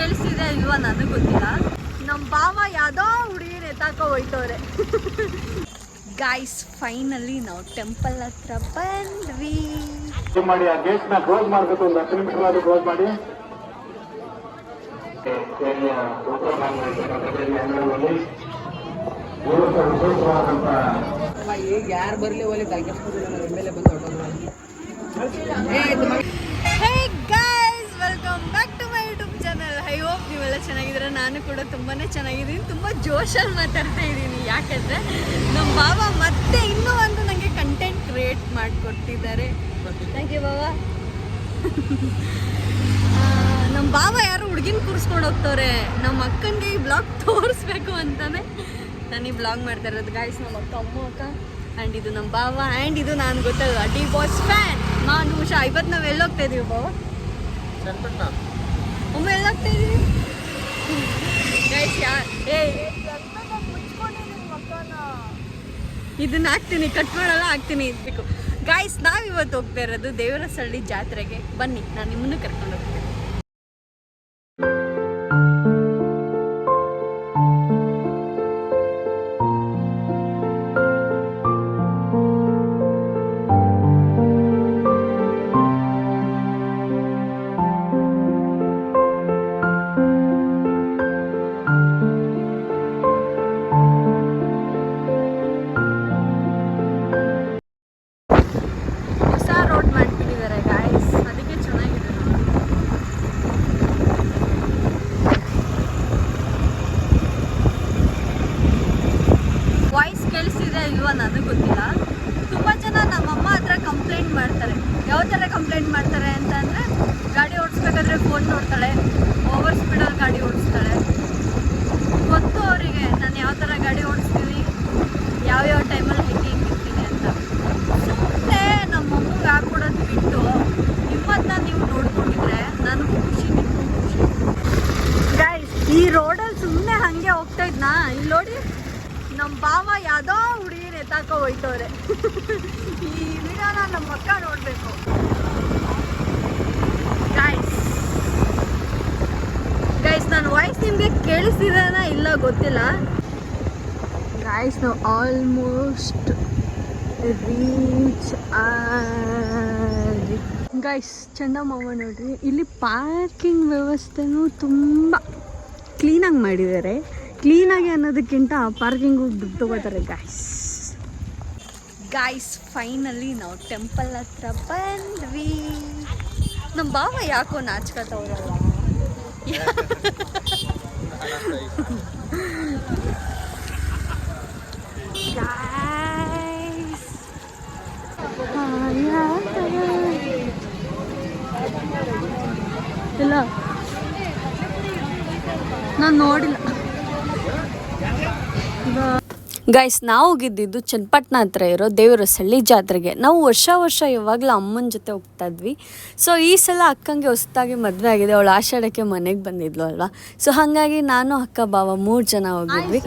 ಕೇಳಿಸ್ತಿದೆ ಇಲ್ವಾ ನನಗೆ ಗೊತ್ತಿಲ್ಲ. ನಮ್ಮ ಭಾವ ಯಾವುದೋ ಹುಡುಗಿನ ಎತ್ತಾಕೋ ಹೋಯ್ತವ್ರೆ. ಗಾಯ್ಸ್ ಫೈನಲಿ ನಾವು ಟೆಂಪಲ್ ಹತ್ರ ಬಂದ್ವಿ. ಮಾಡಿ ಆ ಗೇಟ್ ನ ಕ್ಲೋಸ್ ಮಾಡಬೇಕು, ಒಂದು 10 ನಿಮಿಷ ಆದ್ರೂ ಕ್ಲೋಸ್ ಮಾಡಿ. ಈಗ ಯಾರು ಬರಲಿ ಒಲೆ ತಲೆಕೆಸ್ಕೋದಿಲ್ಲ, ನಾವು ಎಮ್ಮೆಲ್ಲೆ ಬಂದು hey guys, welcome back to my YouTube channel. I hope ನೀವೆಲ್ಲ ಚೆನ್ನಾಗಿದ್ದೀರಾ. ನಾನು ಕೂಡ ತುಂಬಾ ಚೆನ್ನಾಗಿದ್ದೀನಿ, ತುಂಬ ಜೋಶಲ್ಲಿ ಮಾತಾಡ್ತಾ ಇದ್ದೀನಿ. ಯಾಕಂದರೆ ನಮ್ಮ ಬಾಬಾ ಮತ್ತೆ ಇನ್ನೂ ಒಂದು ನನಗೆ ಕಂಟೆಂಟ್ ಕ್ರಿಯೇಟ್ ಮಾಡಿಕೊಟ್ಟಿದ್ದಾರೆ. ಥ್ಯಾಂಕ್ ಯು ಬಾಬಾ. ನಮ್ಮ ಬಾಬಾ ಯಾರು ಹುಡುಗಿನ ಕೂರಿಸ್ಕೊಂಡು ಹೋಗ್ತವ್ರೆ. ನಮ್ಮ ಅಕ್ಕನಿಗೆ ಈ ಬ್ಲಾಗ್ ತೋರಿಸ್ಬೇಕು ಅಂತಾನೆ ನಾನು ಈ ಬ್ಲಾಗ್ ಮಾಡ್ತಾ ಇರೋದು. ಗಾಯ್ಸ್, ನಮ್ಮ ಅಕ್ಕ ಆ್ಯಂಡ್ ಇದು ನಮ್ಮ ಬಾವ ಆ್ಯಂಡ್ ಇದು ನಾನು ಗೊತ್ತಲ್ಲ ಡಿ ಬಾಸ್ ಫ್ಯಾನ್ ನಾನು ಉಷಾ. ಇವತ್ತು ನಾವು ಎಲ್ಲೋಗ್ತಾ ಇದೀವಿ ಬಾವ? ಒಮ್ಮೆ ಎಲ್ಲೋಗ್ತಾ ಇದೀವಿ ಗೈಸ್. ಇದನ್ನ ಹಾಕ್ತೀನಿ, ಕಟ್ ಮಾಡಲ್ಲ, ಹಾಕ್ತೀನಿ ಇರಬೇಕು. ಗಾಯ್ಸ್, ನಾವಿವತ್ತು ಹೋಗ್ತಾ ಇರೋದು ದೇವರಸಳ್ಳಿ ಜಾತ್ರೆಗೆ. ಬನ್ನಿ, ನಾನು ನಿಮ್ಮನ್ನು ಕರ್ಕೊಂಡು ಹೋಗ್ತೀನಿ. ಇಲ್ವಾ ನನಗೆ ಗೊತ್ತಿಲ್ಲ. ತುಂಬ ಜನ ನಮ್ಮಮ್ಮ ಹತ್ರ ಕಂಪ್ಲೇಂಟ್ ಮಾಡ್ತಾರೆ. ಯಾವ ಥರ ಕಂಪ್ಲೇಂಟ್ ಮಾಡ್ತಾರೆ ಅಂತ ಅಂದರೆ, ಗಾಡಿ ಓಡಿಸ್ಬೇಕಾದ್ರೆ ಫೋನ್ ನೋಡ್ತಾಳೆ, ಓವರ್ ಸ್ಪೀಡಲ್ಲಿ ಗಾಡಿ ಓಡಿಸ್ತಾಳೆ. ಗೊತ್ತು ಅವರಿಗೆ ನಾನು ಯಾವ ಥರ ಗಾಡಿ ಓಡಿಸ್ತೀನಿ, ಯಾವ್ಯಾವ ಟೈಮಲ್ಲಿ ಹೆಂಗೆ ಇರ್ತೀನಿ ಅಂತ. ಸುಮ್ಮನೆ ನಮ್ಮಮ್ಮಗೆ ಹಾಕ್ಕೊಡೋದು ಬಿಟ್ಟು ನಿಮ್ಮನ್ನ ನೀವು ನೋಡ್ಕೊಂಡಿದ್ರೆ ನನಗೂ ಖುಷಿ, ನಿಮಗೂ ಖುಷಿ. ಗೈಸ್, ಈ ರೋಡಲ್ಲಿ ಸುಮ್ಮನೆ ಹಾಗೆ ಹೋಗ್ತಾ ಇದ್ನಾ, ಇಲ್ಲಿ ನೋಡಿ ನಮ್ಮ ಭಾವ ಯಾವುದೋ ಹುಡುಗಿನ ಎತ್ತಾಕೋ ಹೋಯ್ತವ್ರೆ. ಈ ವಿಡಿಯೋನ ನಮ್ಮ ಅಕ್ಕ ನೋಡಬೇಕು. ಗೈಸ್ ನನ್ನ ವಾಯ್ಸ್ ನಿಮಗೆ ಕೇಳಿಸ್ತಿದೇನ ಇಲ್ಲ ಗೊತ್ತಿಲ್ಲ. ಗೈಸ್, ನಾವು ಆಲ್ಮೋಸ್ಟ್ ರೀಚ್ ಗೈಸ್. ಚಂದಮಾಮ ನೋಡ್ರಿ, ಇಲ್ಲಿ ಪಾರ್ಕಿಂಗ್ ವ್ಯವಸ್ಥೆನೂ ತುಂಬ ಕ್ಲೀನಾಗಿ ಮಾಡಿದ್ದಾರೆ. ಕ್ಲೀನಾಗಿ ಅನ್ನೋದಕ್ಕಿಂತ ಪಾರ್ಕಿಂಗು ದುಡ್ಡು ತಗೋತಾರೆ. ಗಾಯ್ಸ್ ಫೈನಲಿ ನಾವು ಟೆಂಪಲ್ ಹತ್ರ ಬಂದ್ವಿ. ನಮ್ಮ ಭಾವ ಯಾಕೋ ನಾಚ್ಕೋತವ್ರಲ್ಲ. ಇಲ್ಲ, ನಾನು ನೋಡಿಲ್ಲ. ಗೈಸ್, ನಾವು ಹೋಗಿದ್ದಿದ್ದು ಚನ್ನಪಟ್ಟಣ ಹತ್ರ ಇರೋ ದೇವರಸಳ್ಳಿ ಜಾತ್ರೆಗೆ. ನಾವು ವರ್ಷ ಯಾವಾಗಲೂ ಅಮ್ಮನ ಜೊತೆ ಹೋಗ್ತಾ ಇದ್ವಿ. ಸೊ ಈ ಸಲ ಅಕ್ಕಂಗೆ ಹೊಸದಾಗಿ ಮದುವೆ ಆಗಿದೆ, ಅವಳು ಆಷಾಢಕ್ಕೆ ಮನೆಗೆ ಬಂದಿದ್ಲು ಅಲ್ವಾ. ಸೊ ಹಾಗಾಗಿ ನಾನು ಅಕ್ಕ ಬಾವ 3 ಜನ ಹೋಗಿದ್ವಿ.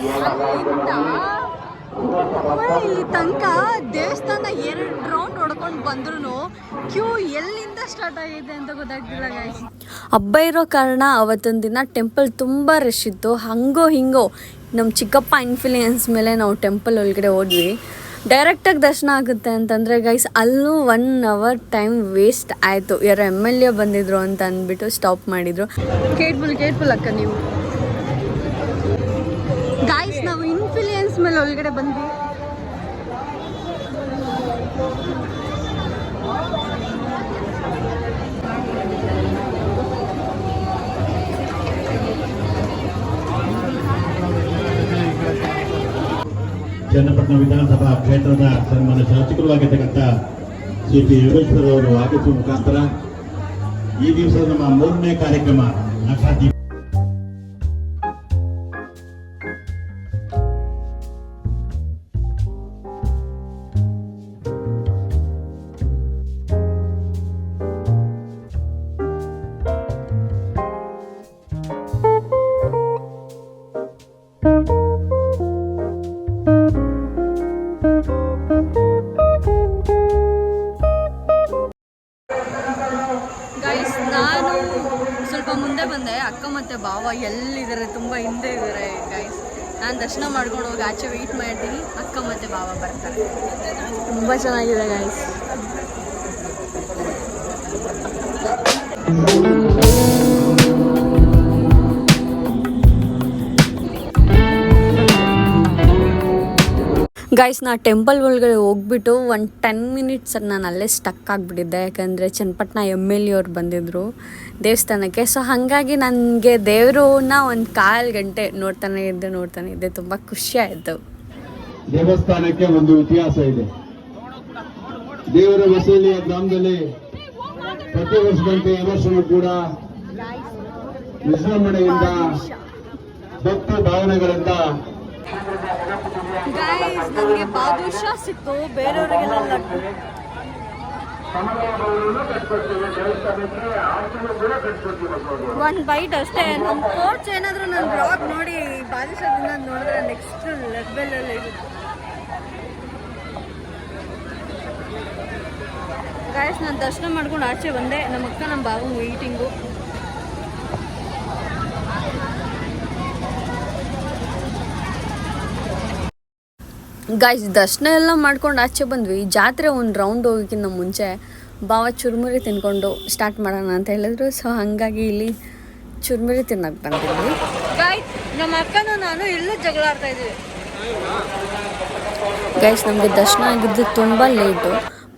ಇಲ್ಲಿ ತನಕ ದೇವಸ್ಥಾನ 2 ರೌಂಡ್ ಹೊಡ್ಕೊಂಡು ಬಂದ್ರು ಕ್ಯೂ ಎಲ್ಲಿಂದ ಸ್ಟಾರ್ಟ್ ಆಗಿದೆ ಅಂತ ಗೊತ್ತಾಗ್ತಿಲ್ಲ ಗೈಸ್. ಹಬ್ಬ ಇರೋ ಕಾರಣ ಅವತ್ತೊಂದು ದಿನ ಟೆಂಪಲ್ ತುಂಬ ರಶ್ ಇತ್ತು. ಹಂಗೋ ಹಿಂಗೋ ನಮ್ಮ ಚಿಕ್ಕಪ್ಪ ಇನ್ಫ್ಲೂಯೆನ್ಸ್ ಮೇಲೆ ನಾವು ಟೆಂಪಲ್ ಒಳಗಡೆ ಹೋದ್ವಿ. ಡೈರೆಕ್ಟಾಗಿ ದರ್ಶನ ಆಗುತ್ತೆ ಅಂತಂದರೆ ಗೈಸ್, ಅಲ್ಲೂ 1 ಅವರ್ ಟೈಮ್ ವೇಸ್ಟ್ ಆಯಿತು. ಯಾರೋ MLA ಬಂದಿದ್ರು ಅಂತ ಅಂದ್ಬಿಟ್ಟು ಸ್ಟಾಪ್ ಮಾಡಿದರು. ಕೇರ್ಫುಲ್ ಅಕ್ಕ ನೀವು. ಗಾಯ್ಸ್, ನಾವು ಇನ್ಫ್ಲೂಯೆನ್ಸ್ ಮೇಲೆ ಒಳಗಡೆ ಬಂದ್ವಿ. ಚನ್ನಪಟ್ಟಣ ವಿಧಾನಸಭಾ ಕ್ಷೇತ್ರದ ಸನ್ಮಾನ್ಯ ಶಾಸಕರಾಗಿರ್ತಕ್ಕಂಥ ಶ್ರೀ ಪಿ ಯೋಗೇಶ್ವರ ಅವರು ಆಗಮಿಸುವ ಮುಖಾಂತರ ಈ ದಿವಸ ನಮ್ಮ 3ನೇ ಕಾರ್ಯಕ್ರಮ ನಕ್ಷಾತಿ ಗೈಸ್, ನಾನು ಸ್ವಲ್ಪ ಮುಂದೆ ಬಂದೆ. ಅಕ್ಕ ಮತ್ತು ಭಾವ ಎಲ್ಲಿದ್ದಾರೆ, ತುಂಬ ಹಿಂದೆ ಇದ್ದಾರೆ ಗೈಸ್. ನಾನು ದರ್ಶನ ಮಾಡ್ಕೊಂಡು ಹೋಗಿ ಆಚೆ ವೆಯ್ಟ್ ಮಾಡ್ತೀನಿ. ಅಕ್ಕ ಮತ್ತು ಭಾವ ಬರ್ತಾರೆ. ತುಂಬ ಚೆನ್ನಾಗಿದೆ ಗೈಸ್. ಗೈಸ್, ನಾ ಟೆಂಪಲ್ ಒಳಗಡೆ ಹೋಗ್ಬಿಟ್ಟು ಒಂದು 10 ಮಿನಿಟ್ಸ್ ನಾನು ಅಲ್ಲೇ ಸ್ಟಕ್ ಆಗಿಬಿಟ್ಟಿದ್ದೆ. ಯಾಕಂದರೆ ಚನ್ನಪಟ್ಟಣ MLA ಅವ್ರು ಬಂದಿದ್ದರು ದೇವಸ್ಥಾನಕ್ಕೆ. ಸೊ ಹಾಗಾಗಿ ನನಗೆ ದೇವರನ್ನ ಒಂದು 1/4 ಗಂಟೆ ನೋಡ್ತಾನೆ ಇದ್ದೆ. ತುಂಬ ಖುಷಿ ಆಯಿತು. ದೇವಸ್ಥಾನಕ್ಕೆ ಒಂದು ಇತಿಹಾಸ ಇದೆ. ದೇವರ ವಸೂಲಿಯ ಗ್ರಾಮದಲ್ಲಿ ಪ್ರತಿ ವರ್ಷದಂತೆ ಈ ವರ್ಷವೂ ಕೂಡ ವಿಜೃಂಭಣೆಯಿಂದ ಭಕ್ತಿ ಭಾವನೆಗಳಿಂದ ಗೈಸ್, ನನಗೆ ಬಾದುಷಾ ಸಿಕ್ತು, ಬೇರೆಯವರಿಗೆಲ್ಲ ಲಡ್ಡು. ಒಂದು ಬೈಟ್ ಅಷ್ಟೇ. ನಮ್ಮ ಕೋಚ್ ಏನಾದರೂ ನನ್ನ ಬ್ಲಾಗ್ ನೋಡಿ ಬಾದುಷಾದಿಂದ ನೋಡಿದ್ರೆ ನೆಕ್ಸ್ಟ್ ಲೆವೆಲಲ್ಲಿ ಇರುತ್ತೆ. ಗೈಸ್, ನಾನು ದರ್ಶನ ಮಾಡ್ಕೊಂಡು ಆಚೆ ಬಂದೆ. ನಮ್ಮ ಅಕ್ಕ ನಮ್ಮ ಬಾಬು ಮೀಟಿಂಗು. ಗೈಸ್, ದರ್ಶನ ಎಲ್ಲ ಮಾಡ್ಕೊಂಡು ಆಚೆ ಬಂದ್ವಿ. ಜಾತ್ರೆ ಒಂದು ರೌಂಡ್ ಹೋಗೋಕ್ಕಿಂತ ಮುಂಚೆ ಭಾವ ಚುರುಮುರಿ ತಿನ್ಕೊಂಡು ಸ್ಟಾರ್ಟ್ ಮಾಡೋಣ ಅಂತ ಹೇಳಿದ್ರು. ಸೊ ಹಾಗಾಗಿ ಇಲ್ಲಿ ಚುರುಮುರಿ ತಿನ್ನಕ್ಕೆ ಬಂದಿದ್ವಿ. ಗೈಸ್, ನಮ್ಮ ಅಕ್ಕನೂ ನಾನು ಇಲ್ಲೂ ಜಗಳ ಆಡ್ತಾ ಇದ್ದೀವಿ. ಗೈಸ್, ನಮಗೆ ದರ್ಶನ ಆಗಿದ್ದು ತುಂಬ ಲೇಟು.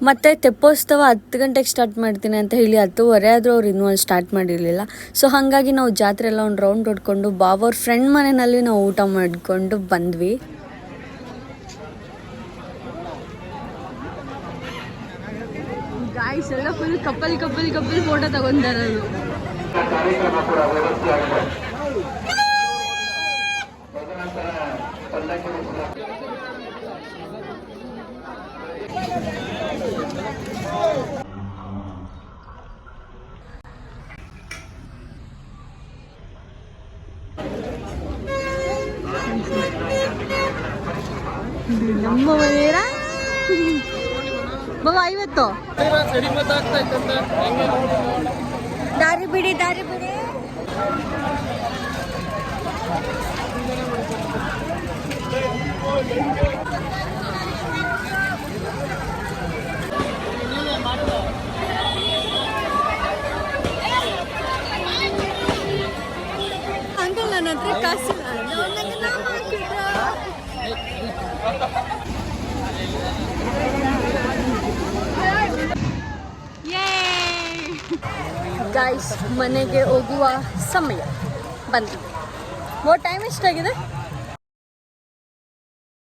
ಮತ್ತು ತೆಪ್ಪೋತ್ಸವ 10 ಗಂಟೆಗೆ ಸ್ಟಾರ್ಟ್ ಮಾಡ್ತೀನಿ ಅಂತ ಹೇಳಿ 10:15 ಆದರೂ ಅವ್ರು ಇನ್ನೂ ಅಲ್ಲಿ ಸ್ಟಾರ್ಟ್ ಮಾಡಿರಲಿಲ್ಲ. ಸೊ ಹಾಗಾಗಿ ನಾವು ಜಾತ್ರೆ ಎಲ್ಲ ಒಂದು ರೌಂಡ್ ಹೊಡ್ಕೊಂಡು ಭಾವ ಅವ್ರ ಫ್ರೆಂಡ್ ಮನೆಯಲ್ಲಿ ನಾವು ಊಟ ಮಾಡಿಕೊಂಡು ಬಂದ್ವಿ. ಗಾಯ್ಸ್ ಎಲ್ಲ ಫುಲ್ ಕಪ್ಪಲ್ ಫೋಟೋ ತಗೊಂಡಿರೋದು. ನಮ್ಮ ಮನೆಯ ಬಾಬಾ 50 ದಾರಿ ಬಿಡಿ. ಅಂಕಲ್, ನನ್ನ ಹತ್ರ ಕಾಸಿಲ್ಲ. ಗಾಯ್ಸ್, ಮನೆಗೆ ಹೋಗುವ ಸಮಯ ಬಂತು. ಟೈಮ್ ಎಷ್ಟಾಗಿದೆ?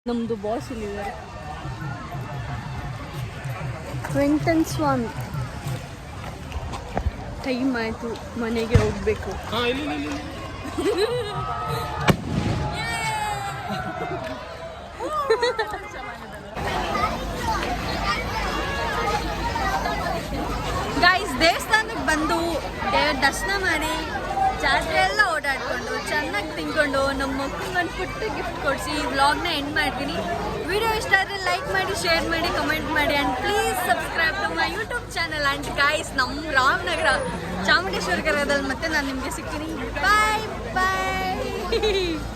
ನಮ್ಮದು ಬಾಸ್ ಇಲ್ಲಿದ್ದಾರೆ, ವೆಂಕಟನ್ ಸ್ವಾಮಿ. ಟೈಮ್ ಆಯಿತು, ಮನೆಗೆ ಹೋಗಬೇಕು. ಗೈಸ್, ದೇವಸ್ಥಾನಕ್ಕೆ ಬಂದು ದೇವರ ದರ್ಶನ ಮಾಡಿ ಜಾತ್ರೆ ಎಲ್ಲ ಓಡಾಡಿಕೊಂಡು ಚೆನ್ನಾಗಿ ತಿನ್ಕೊಂಡು ನಮ್ಮ ಮಕ್ಕಳಿಗೆ ಒಂದು ಪುಟ್ಟ ಗಿಫ್ಟ್ ಕೊಡಿಸಿ ಈ ವ್ಲಾಗ್ನ ಎಂಡ್ ಮಾಡ್ತೀನಿ. ವಿಡಿಯೋ ಇಷ್ಟ ಆದರೆ ಲೈಕ್ ಮಾಡಿ, ಶೇರ್ ಮಾಡಿ, ಕಮೆಂಟ್ ಮಾಡಿ and please subscribe to my YouTube channel. And guys, ನಮ್ಮ ರಾಮನಗರ ಚಾಮುಂಡೇಶ್ವರಿ ಕರಗದಲ್ಲಿ ಮತ್ತೆ ನಾನು ನಿಮಗೆ ಸಿಗ್ತೀನಿ. ಬಾಯ್ ಬಾಯ್.